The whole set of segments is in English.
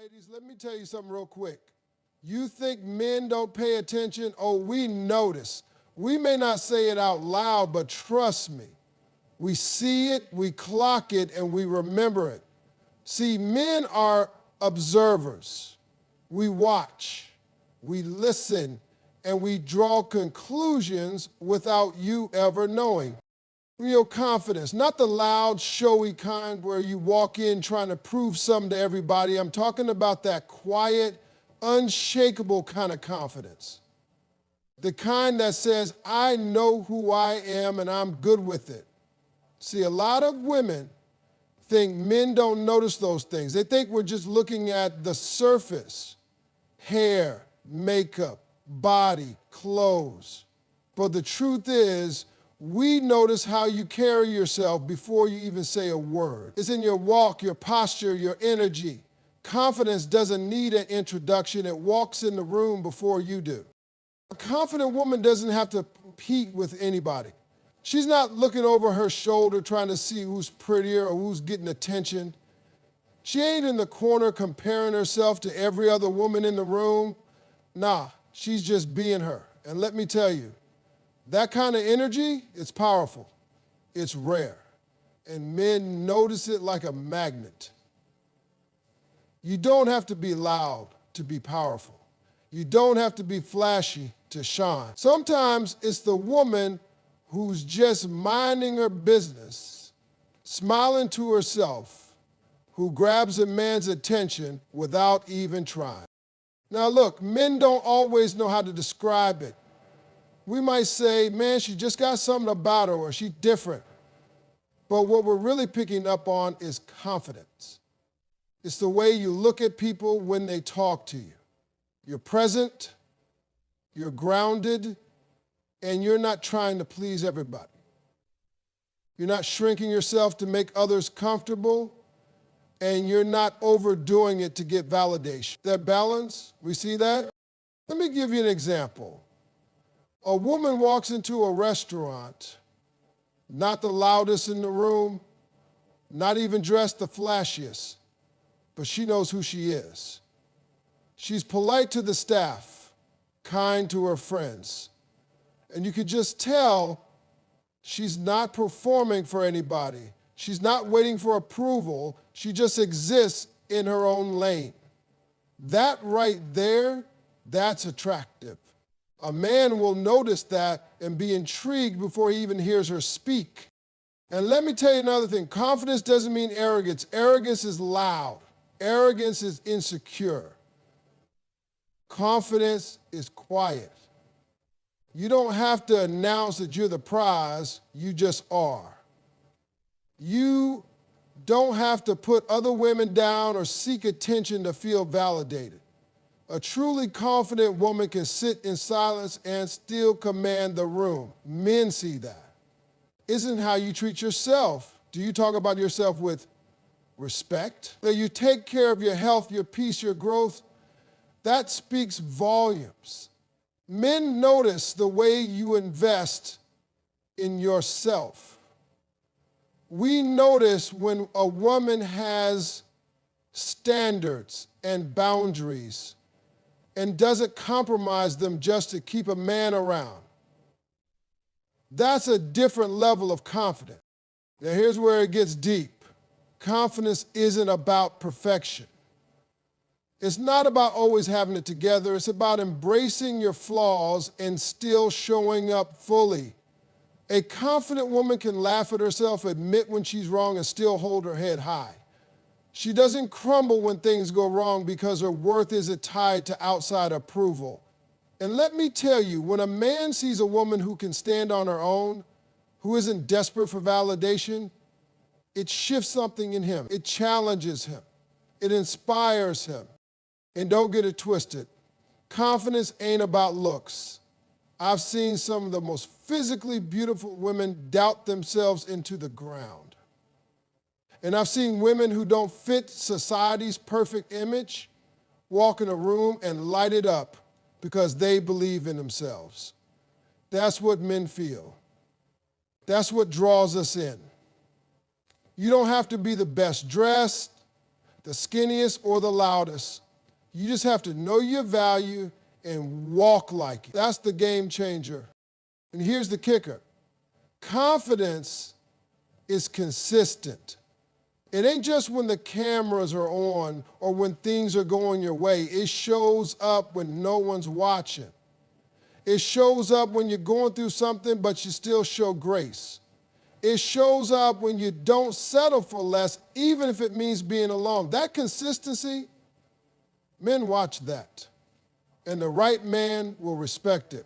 Ladies, let me tell you something real quick. You think men don't pay attention? Oh, we notice. We may not say it out loud, but trust me. We see it, we clock it, and we remember it. See, men are observers. We watch, we listen, and we draw conclusions without you ever knowing. Real confidence, not the loud, showy kind where you walk in trying to prove something to everybody. I'm talking about that quiet, unshakable kind of confidence. The kind that says, I know who I am and I'm good with it. See, a lot of women think men don't notice those things. They think we're just looking at the surface, hair, makeup, body, clothes. But the truth is, we notice how you carry yourself before you even say a word. It's in your walk, your posture, your energy. Confidence doesn't need an introduction. It walks in the room before you do. A confident woman doesn't have to compete with anybody. She's not looking over her shoulder trying to see who's prettier or who's getting attention. She ain't in the corner comparing herself to every other woman in the room. Nah, she's just being her. And let me tell you, that kind of energy, it's powerful. It's rare. And men notice it like a magnet. You don't have to be loud to be powerful. You don't have to be flashy to shine. Sometimes it's the woman who's just minding her business, smiling to herself, who grabs a man's attention without even trying. Now look, men don't always know how to describe it. We might say, man, she just got something about her, or she's different. But what we're really picking up on is confidence. It's the way you look at people when they talk to you. You're present, you're grounded, and you're not trying to please everybody. You're not shrinking yourself to make others comfortable, and you're not overdoing it to get validation. That balance, we see that? Let me give you an example. A woman walks into a restaurant, not the loudest in the room, not even dressed the flashiest, but she knows who she is. She's polite to the staff, kind to her friends. And you could just tell she's not performing for anybody. She's not waiting for approval. She just exists in her own lane. That right there, that's attractive. A man will notice that and be intrigued before he even hears her speak. And let me tell you another thing. Confidence doesn't mean arrogance. Arrogance is loud. Arrogance is insecure. Confidence is quiet. You don't have to announce that you're the prize, you just are. You don't have to put other women down or seek attention to feel validated. A truly confident woman can sit in silence and still command the room. Men see that. Isn't how you treat yourself. Do you talk about yourself with respect? That you take care of your health, your peace, your growth? That speaks volumes. Men notice the way you invest in yourself. We notice when a woman has standards and boundaries and doesn't compromise them just to keep a man around. That's a different level of confidence. Now here's where it gets deep. Confidence isn't about perfection. It's not about always having it together. It's about embracing your flaws and still showing up fully. A confident woman can laugh at herself, admit when she's wrong, and still hold her head high. She doesn't crumble when things go wrong because her worth isn't tied to outside approval. And let me tell you, when a man sees a woman who can stand on her own, who isn't desperate for validation, it shifts something in him. It challenges him. It inspires him. And don't get it twisted. Confidence ain't about looks. I've seen some of the most physically beautiful women doubt themselves into the ground. And I've seen women who don't fit society's perfect image walk in a room and light it up because they believe in themselves. That's what men feel. That's what draws us in. You don't have to be the best dressed, the skinniest or the loudest. You just have to know your value and walk like it. That's the game changer. And here's the kicker. Confidence is consistent. It ain't just when the cameras are on or when things are going your way. It shows up when no one's watching. It shows up when you're going through something, but you still show grace. It shows up when you don't settle for less, even if it means being alone. That consistency, men watch that. And the right man will respect it.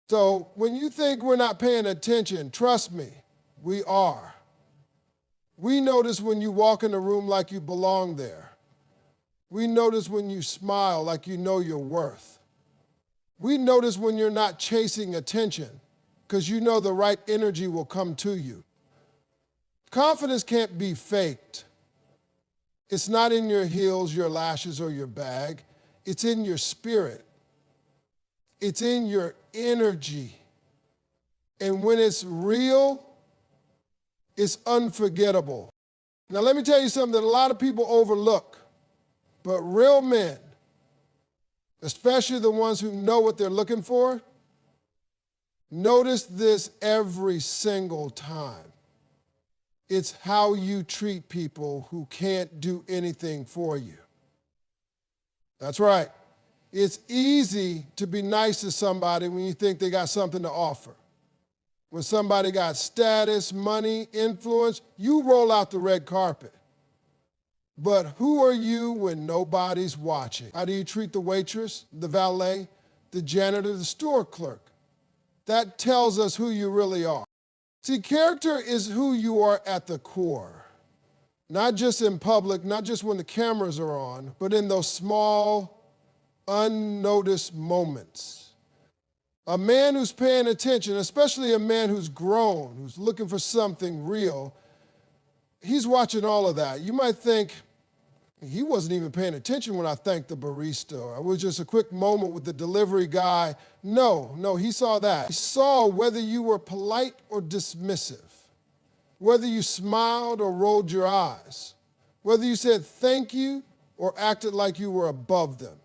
So when you think we're not paying attention, trust me, we are. We notice when you walk in a room like you belong there. We notice when you smile like you know your worth. We notice when you're not chasing attention because you know the right energy will come to you. Confidence can't be faked. It's not in your heels, your lashes, or your bag. It's in your spirit. It's in your energy. And when it's real, it's unforgettable. Now let me tell you something that a lot of people overlook, but real men, especially the ones who know what they're looking for, notice this every single time. It's how you treat people who can't do anything for you. That's right. It's easy to be nice to somebody when you think they got something to offer. When somebody got status, money, influence, you roll out the red carpet. But who are you when nobody's watching? How do you treat the waitress, the valet, the janitor, the store clerk? That tells us who you really are. See, character is who you are at the core. Not just in public, not just when the cameras are on, but in those small, unnoticed moments. A man who's paying attention, especially a man who's grown, who's looking for something real, he's watching all of that. You might think, he wasn't even paying attention when I thanked the barista. It was just a quick moment with the delivery guy. No, he saw that. He saw whether you were polite or dismissive, whether you smiled or rolled your eyes, whether you said thank you or acted like you were above them.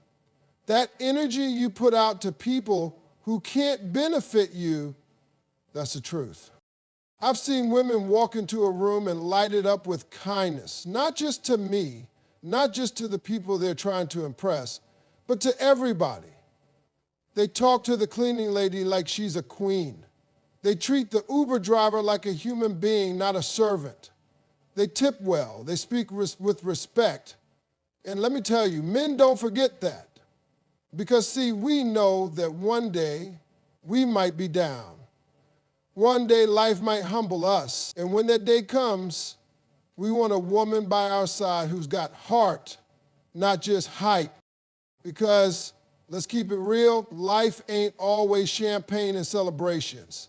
That energy you put out to people who can't benefit you, that's the truth. I've seen women walk into a room and light it up with kindness, not just to me, not just to the people they're trying to impress, but to everybody. They talk to the cleaning lady like she's a queen. They treat the Uber driver like a human being, not a servant. They tip well. They speak with respect. And let me tell you, men don't forget that. Because, see, we know that one day we might be down. One day life might humble us. And when that day comes, we want a woman by our side who's got heart, not just height. Because, let's keep it real, life ain't always champagne and celebrations.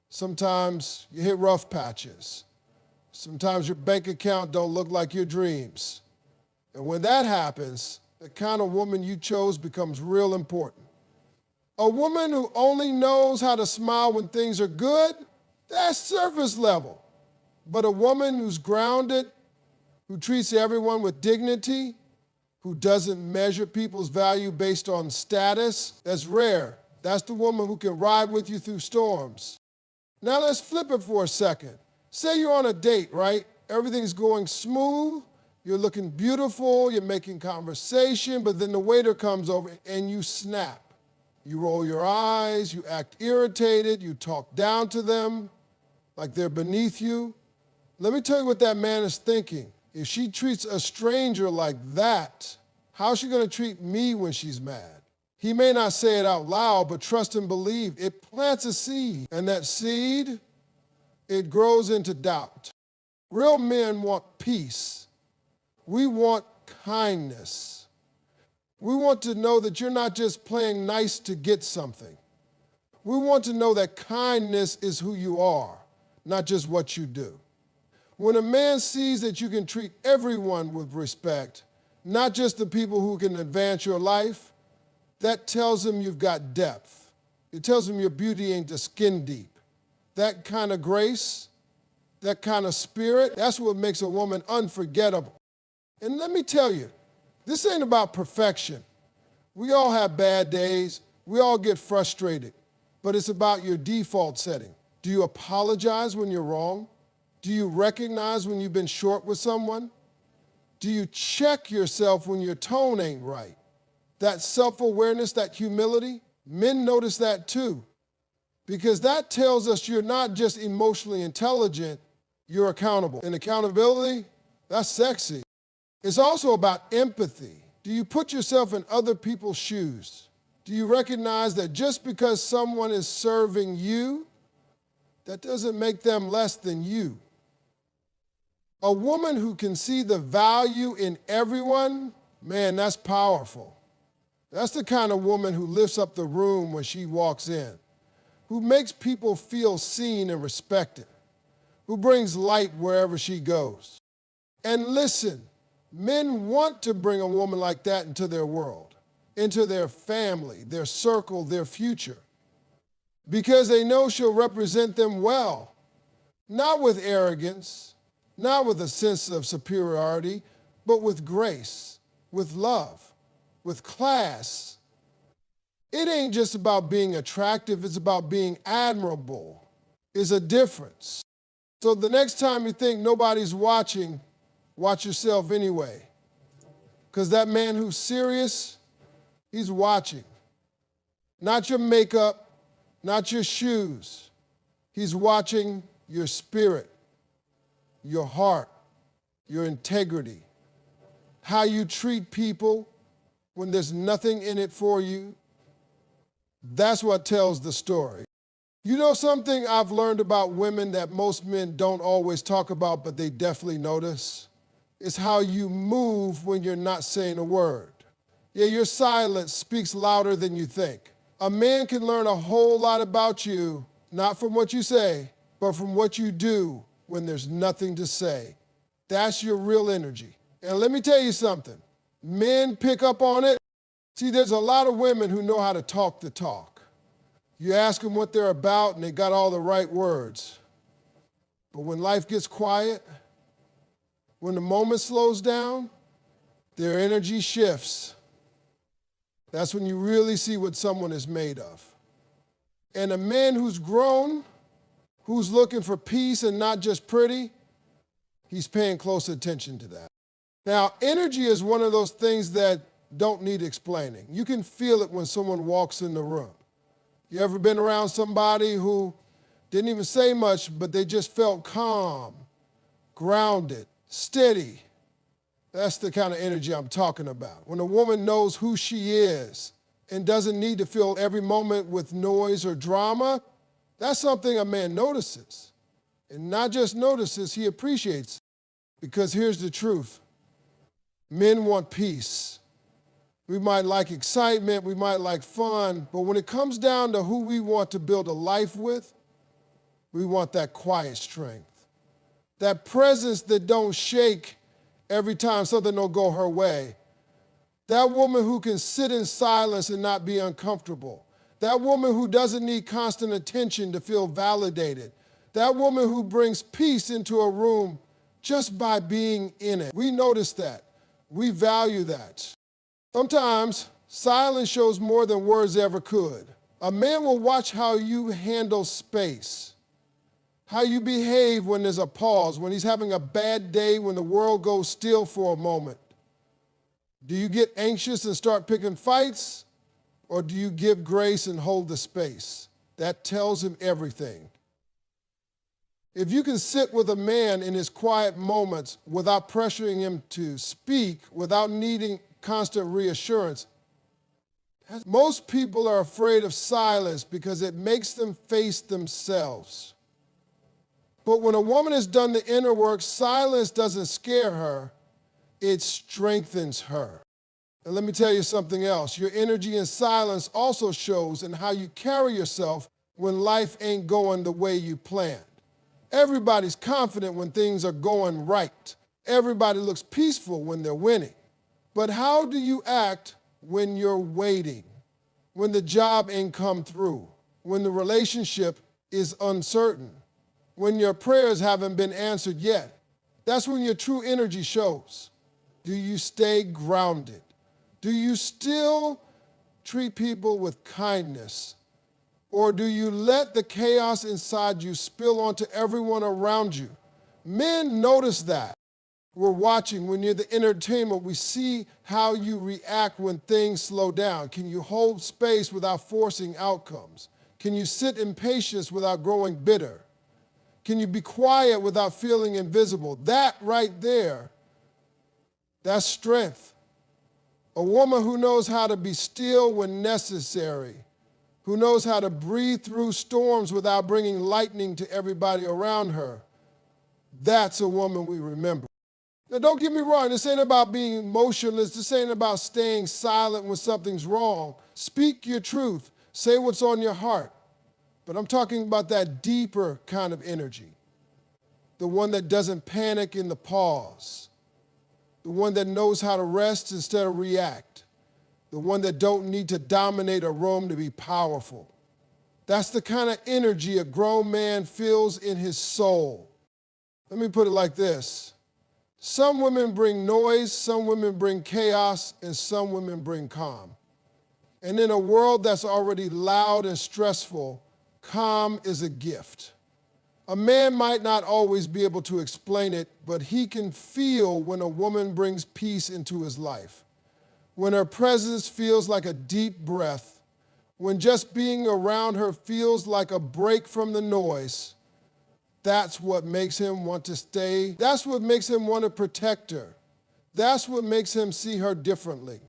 Sometimes you hit rough patches. Sometimes your bank account don't look like your dreams. And when that happens, the kind of woman you chose becomes real important. A woman who only knows how to smile when things are good, that's surface level. But a woman who's grounded, who treats everyone with dignity, who doesn't measure people's value based on status, that's rare. That's the woman who can ride with you through storms. Now let's flip it for a second. Say you're on a date, right? Everything's going smooth, you're looking beautiful, you're making conversation, but then the waiter comes over and you snap. You roll your eyes, you act irritated, you talk down to them like they're beneath you. Let me tell you what that man is thinking. If she treats a stranger like that, how's she going to treat me when she's mad? He may not say it out loud, but trust and believe. It plants a seed, and that seed, it grows into doubt. Real men want peace. We want kindness. We want to know that you're not just playing nice to get something. We want to know that kindness is who you are, not just what you do. When a man sees that you can treat everyone with respect, not just the people who can advance your life, that tells him you've got depth. It tells him your beauty ain't just skin deep. That kind of grace, that kind of spirit, that's what makes a woman unforgettable. And let me tell you, this ain't about perfection. We all have bad days. We all get frustrated. But it's about your default setting. Do you apologize when you're wrong? Do you recognize when you've been short with someone? Do you check yourself when your tone ain't right? That self-awareness, that humility, men notice that too. Because that tells us you're not just emotionally intelligent, you're accountable. And accountability, that's sexy. It's also about empathy. Do you put yourself in other people's shoes? Do you recognize that just because someone is serving you, that doesn't make them less than you? A woman who can see the value in everyone, man, that's powerful. That's the kind of woman who lifts up the room when she walks in, who makes people feel seen and respected, who brings light wherever she goes. And listen, men want to bring a woman like that into their world, into their family, their circle, their future, because they know she'll represent them well, not with arrogance, not with a sense of superiority, but with grace, with love, with class. It ain't just about being attractive, it's about being admirable. It's a difference. So the next time you think nobody's watching, watch yourself anyway. Because that man who's serious, he's watching. Not your makeup, not your shoes. He's watching your spirit, your heart, your integrity, how you treat people when there's nothing in it for you. That's what tells the story. You know something I've learned about women that most men don't always talk about, but they definitely notice? It's how you move when you're not saying a word. Yeah, your silence speaks louder than you think. A man can learn a whole lot about you, not from what you say, but from what you do when there's nothing to say. That's your real energy. And let me tell you something. Men pick up on it. See, there's a lot of women who know how to talk the talk. You ask them what they're about and they got all the right words. But when life gets quiet, when the moment slows down, their energy shifts. That's when you really see what someone is made of. And a man who's grown, who's looking for peace and not just pretty, he's paying close attention to that. Now, energy is one of those things that don't need explaining. You can feel it when someone walks in the room. You ever been around somebody who didn't even say much, but they just felt calm, grounded, steady? That's the kind of energy I'm talking about. When a woman knows who she is and doesn't need to fill every moment with noise or drama, that's something a man notices. And not just notices, he appreciates it. Because here's the truth. Men want peace. We might like excitement, we might like fun, but when it comes down to who we want to build a life with, we want that quiet strength. That presence that don't shake every time something don't go her way. That woman who can sit in silence and not be uncomfortable. That woman who doesn't need constant attention to feel validated. That woman who brings peace into a room just by being in it. We notice that. We value that. Sometimes silence shows more than words ever could. A man will watch how you handle space, how you behave when there's a pause, when he's having a bad day, when the world goes still for a moment. Do you get anxious and start picking fights, or do you give grace and hold the space? That tells him everything. If you can sit with a man in his quiet moments without pressuring him to speak, without needing constant reassurance, most people are afraid of silence because it makes them face themselves. But when a woman has done the inner work, silence doesn't scare her, it strengthens her. And let me tell you something else. Your energy in silence also shows in how you carry yourself when life ain't going the way you planned. Everybody's confident when things are going right. Everybody looks peaceful when they're winning. But how do you act when you're waiting, when the job ain't come through, when the relationship is uncertain, when your prayers haven't been answered yet? That's when your true energy shows. Do you stay grounded? Do you still treat people with kindness? Or do you let the chaos inside you spill onto everyone around you? Men notice that. We're watching when you're the entertainment. We see how you react when things slow down. Can you hold space without forcing outcomes? Can you sit in patience without growing bitter? Can you be quiet without feeling invisible? That right there, that's strength. A woman who knows how to be still when necessary, who knows how to breathe through storms without bringing lightning to everybody around her. That's a woman we remember. Now, don't get me wrong. This ain't about being emotionless. This ain't about staying silent when something's wrong. Speak your truth. Say what's on your heart. But I'm talking about that deeper kind of energy, the one that doesn't panic in the pause, the one that knows how to rest instead of react, the one that don't need to dominate a room to be powerful. That's the kind of energy a grown man feels in his soul. Let me put it like this. Some women bring noise, some women bring chaos, and some women bring calm. And in a world that's already loud and stressful, calm is a gift. A man might not always be able to explain it, but he can feel when a woman brings peace into his life, when her presence feels like a deep breath, when just being around her feels like a break from the noise. That's what makes him want to stay. That's what makes him want to protect her. That's what makes him see her differently.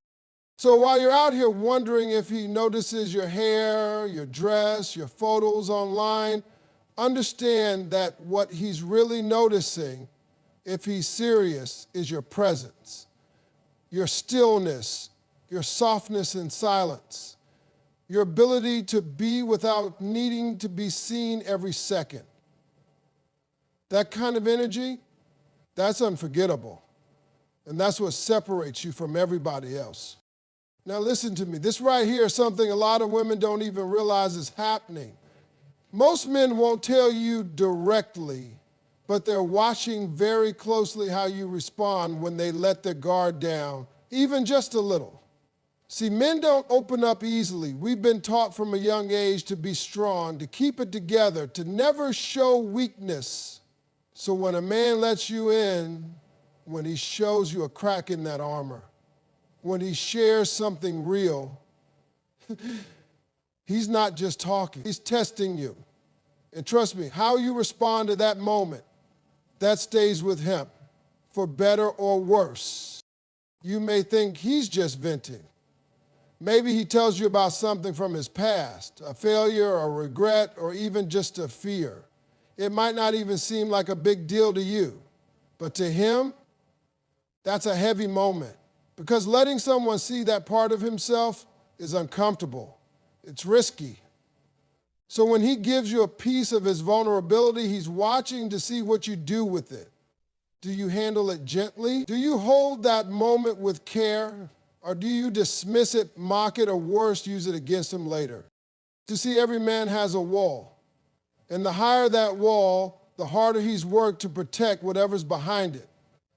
So while you're out here wondering if he notices your hair, your dress, your photos online, understand that what he's really noticing, if he's serious, is your presence, your stillness, your softness and silence, your ability to be without needing to be seen every second. That kind of energy, that's unforgettable. And that's what separates you from everybody else. Now listen to me. This right here is something a lot of women don't even realize is happening. Most men won't tell you directly, but they're watching very closely how you respond when they let their guard down, even just a little. See, men don't open up easily. We've been taught from a young age to be strong, to keep it together, to never show weakness. So when a man lets you in, when he shows you a crack in that armor, when he shares something real, he's not just talking, he's testing you. And trust me, how you respond to that moment, that stays with him, for better or worse. You may think he's just venting. Maybe he tells you about something from his past, a failure, a regret, or even just a fear. It might not even seem like a big deal to you, but to him, that's a heavy moment, because letting someone see that part of himself is uncomfortable. It's risky. So when he gives you a piece of his vulnerability, he's watching to see what you do with it. Do you handle it gently? Do you hold that moment with care? Or do you dismiss it, mock it, or worse, use it against him later? You see, every man has a wall. And the higher that wall, the harder he's worked to protect whatever's behind it.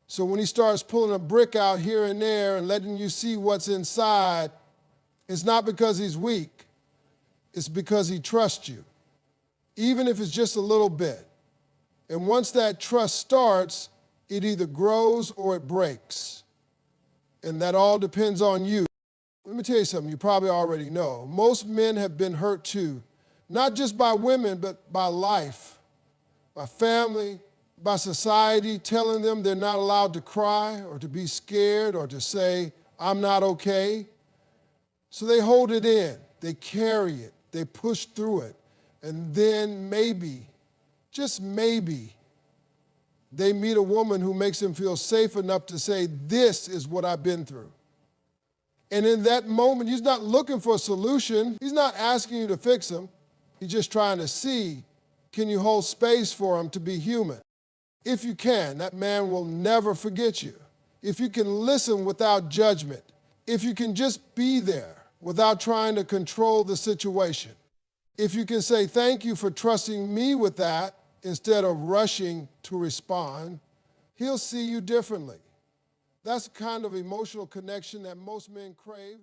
So when he starts pulling a brick out here and there and letting you see what's inside, it's not because he's weak. It's because he trusts you, even if it's just a little bit. And once that trust starts, it either grows or it breaks. And that all depends on you. Let me tell you something you probably already know. Most men have been hurt too. Not just by women, but by life, by family, by society, telling them they're not allowed to cry or to be scared or to say, I'm not okay. So they hold it in, they carry it, they push through it, and then maybe, just maybe, they meet a woman who makes them feel safe enough to say, this is what I've been through. And in that moment, he's not looking for a solution. He's not asking you to fix him. He's just trying to see, can you hold space for him to be human? If you can, that man will never forget you. If you can listen without judgment, if you can just be there without trying to control the situation, if you can say, thank you for trusting me with that instead of rushing to respond, he'll see you differently. That's kind of emotional connection that most men crave.